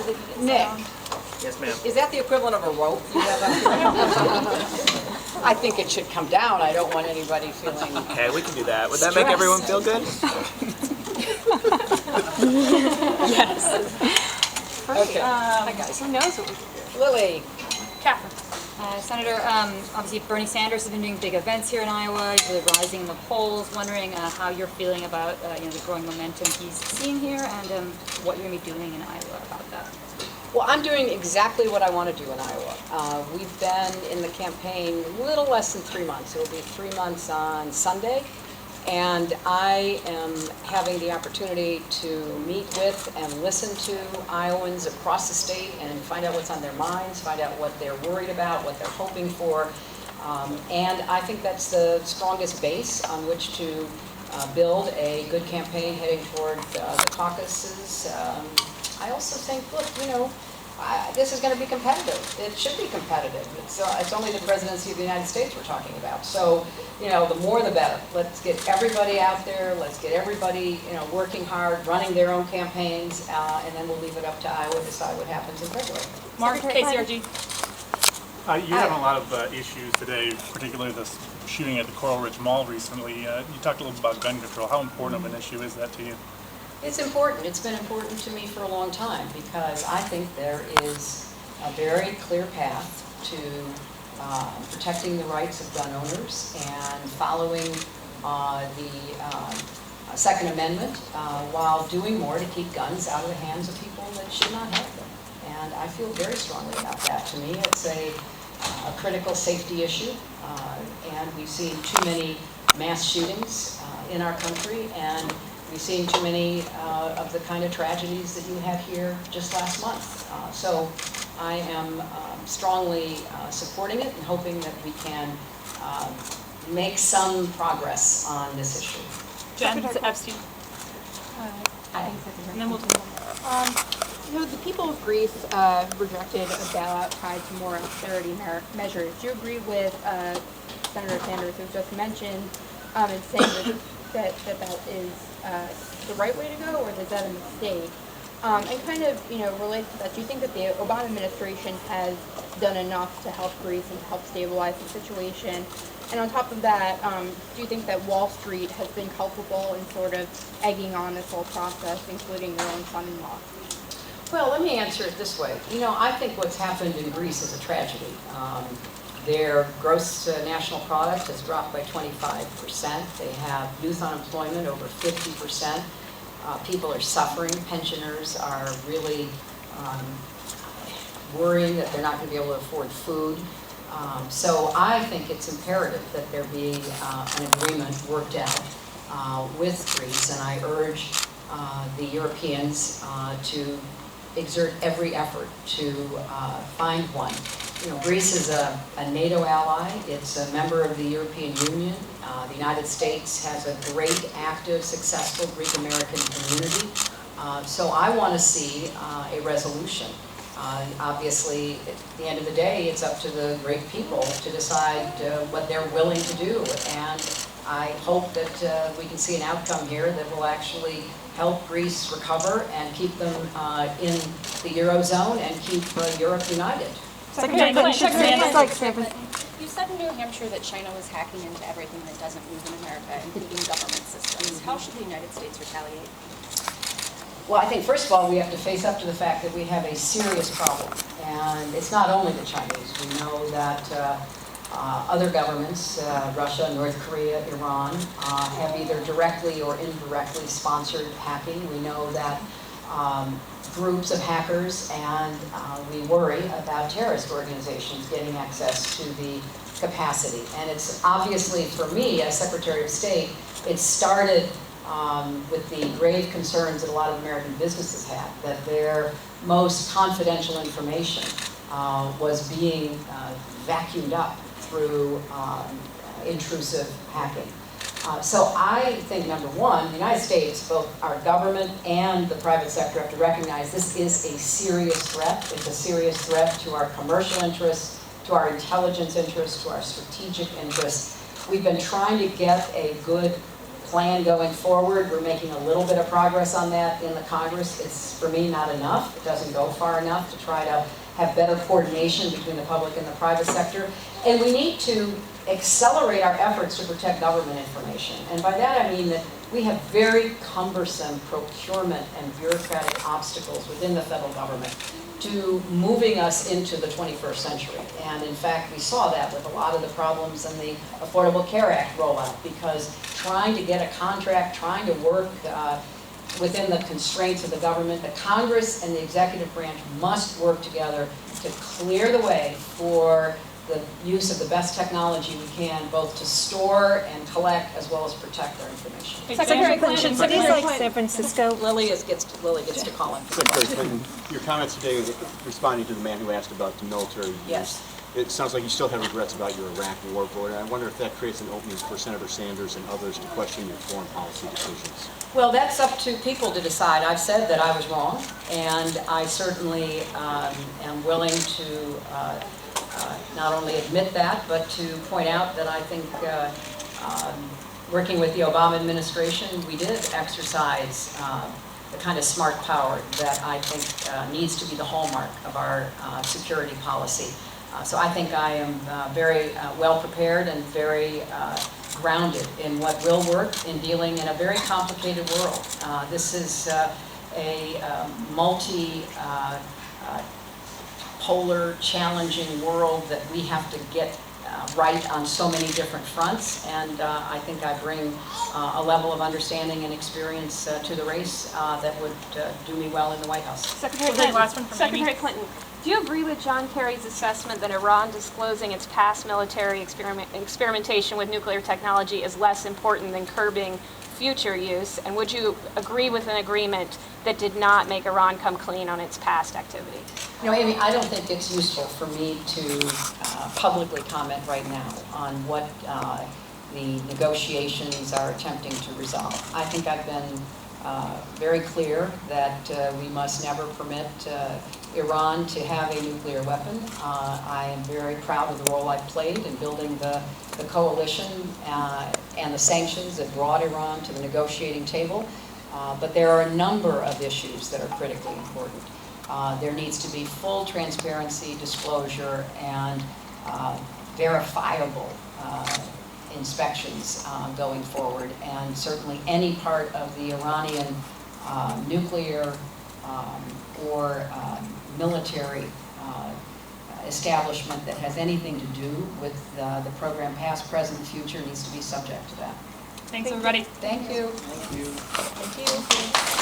so they can get Nick. sound. Yes, ma'am. Is that the equivalent of a rope you have up here? I think it should come down. I don't want anybody feeling. Okay, we can do that. Would that make everyone feel good? Yes. Okay. Hi guys. Who knows what we can do? Lily. Catherine. Senator, obviously Bernie Sanders has been doing big events here in Iowa, really rising in the polls. Wondering how you're feeling about the growing momentum he's seeing here, and what you're going to be doing in Iowa about that. Well, I'm doing exactly what I want to do in Iowa. We've been in the campaign a little less than 3 months. It will be 3 months on Sunday. And I am having the opportunity to meet with and listen to Iowans across the state and find out what's on their minds, find out what they're worried about, what they're hoping for. And I think that's the strongest base on which to build a good campaign heading toward the caucuses. I also think, look, this is going to be competitive. It should be competitive. It's only the presidency of the United States we're talking about. So, the more the better. Let's get everybody out there. Let's get everybody, working hard, running their own campaigns, and then we'll leave it up to Iowa to decide what happens in February. Mark, KCRG. You have a lot of issues today, particularly this shooting at the Coral Ridge Mall recently. You talked a little about gun control. How important of an issue is that to you? It's important. It's been important to me for a long time because I think there is a very clear path to protecting the rights of gun owners and following the Second Amendment while doing more to keep guns out of the hands of people that should not have them. And I feel very strongly about that. To me, it's a critical safety issue, and we've seen too many mass shootings in our country, and we've seen too many of the kind of tragedies that you had here just last month. So I am strongly supporting it and hoping that we can make some progress on this issue. Jen Epstein. And then we'll do one more. The people of Greece rejected a bailout tied to more austerity measures. Do you agree with Senator Sanders, who just mentioned, in saying that is the right way to go, or is that a mistake? And kind of, related to that, do you think that the Obama administration has done enough to help Greece and help stabilize the situation? And on top of that, do you think that Wall Street has been culpable in sort of egging on this whole process, including their own son-in-law? Well, let me answer it this way. I think what's happened in Greece is a tragedy. Their gross national product has dropped by 25%. They have youth unemployment over 50%. People are suffering. Pensioners are really worrying that they're not going to be able to afford food. So I think it's imperative that there be an agreement worked out with Greece, and I urge the Europeans to exert every effort to find one. Greece is a NATO ally. It's a member of the European Union. The United States has a great, active, successful Greek-American community. So I want to see a resolution. Obviously, at the end of the day, it's up to the Greek people to decide what they're willing to do. And I hope that we can see an outcome here that will actually help Greece recover and keep them in the Eurozone and keep Europe united. Secretary Clinton. You said in New Hampshire that China was hacking into everything that doesn't move in America, including government systems. How should the United States retaliate? Well, I think first of all, we have to face up to the fact that we have a serious problem. And it's not only the Chinese. We know that other governments, Russia, North Korea, Iran, have either directly or indirectly sponsored hacking. We know that groups of hackers, and we worry about terrorist organizations getting access to the capacity. And it's obviously, for me, as Secretary of State, it started with the grave concerns that a lot of American businesses had, that their most confidential information was being vacuumed up through intrusive hacking. So I think, number one, the United States, both our government and the private sector, have to recognize this is a serious threat. It's a serious threat to our commercial interests, to our intelligence interests, to our strategic interests. We've been trying to get a good plan going forward. We're making a little bit of progress on that in the Congress. It's, for me, not enough. It doesn't go far enough to try to have better coordination between the public and the private sector. And we need to accelerate our efforts to protect government information. And by that I mean that we have very cumbersome procurement and bureaucratic obstacles within the federal government to moving us into the 21st century. And in fact, we saw that with a lot of the problems in the Affordable Care Act rollout, because trying to get a contract, trying to work within the constraints of the government, the Congress and the executive branch must work together to clear the way for the use of the best technology we can, both to store and collect as well as protect our information. Secretary Clinton. Cities like San Francisco. Lily gets to call him. Secretary Clinton, your comments today responding to the man who asked about the military use. Yes. It sounds like you still have regrets about your Iraq war vote. I wonder if that creates an opening for Senator Sanders and others to question your foreign policy decisions. Well, that's up to people to decide. I've said that I was wrong, and I certainly am willing to not only admit that, but to point out that I think working with the Obama administration, we did exercise the kind of smart power that I think needs to be the hallmark of our security policy. So I think I am very well prepared and very grounded in what will work in dealing in a very complicated world. This is a polar, challenging world that we have to get right on so many different fronts, and I think I bring a level of understanding and experience to the race that would do me well in the White House. Secretary Clinton. Last one from Secretary Amy. Clinton. Do you agree with John Kerry's assessment that Iran disclosing its past military experimentation with nuclear technology is less important than curbing future use? And would you agree with an agreement that did not make Iran come clean on its past activity? You know, Amy, I don't think it's useful for me to publicly comment right now on what the negotiations are attempting to resolve. I think I've been very clear that we must never permit Iran to have a nuclear weapon. I am very proud of the role I've played in building the coalition and the sanctions that brought Iran to the negotiating table. But there are a number of issues that are critically important. There needs to be full transparency, disclosure, and verifiable inspections going forward. And certainly any part of the Iranian nuclear or military establishment that has anything to do with the program past, present, and future needs to be subject to that. Thanks, everybody. Thank you. Thank you. Thank you.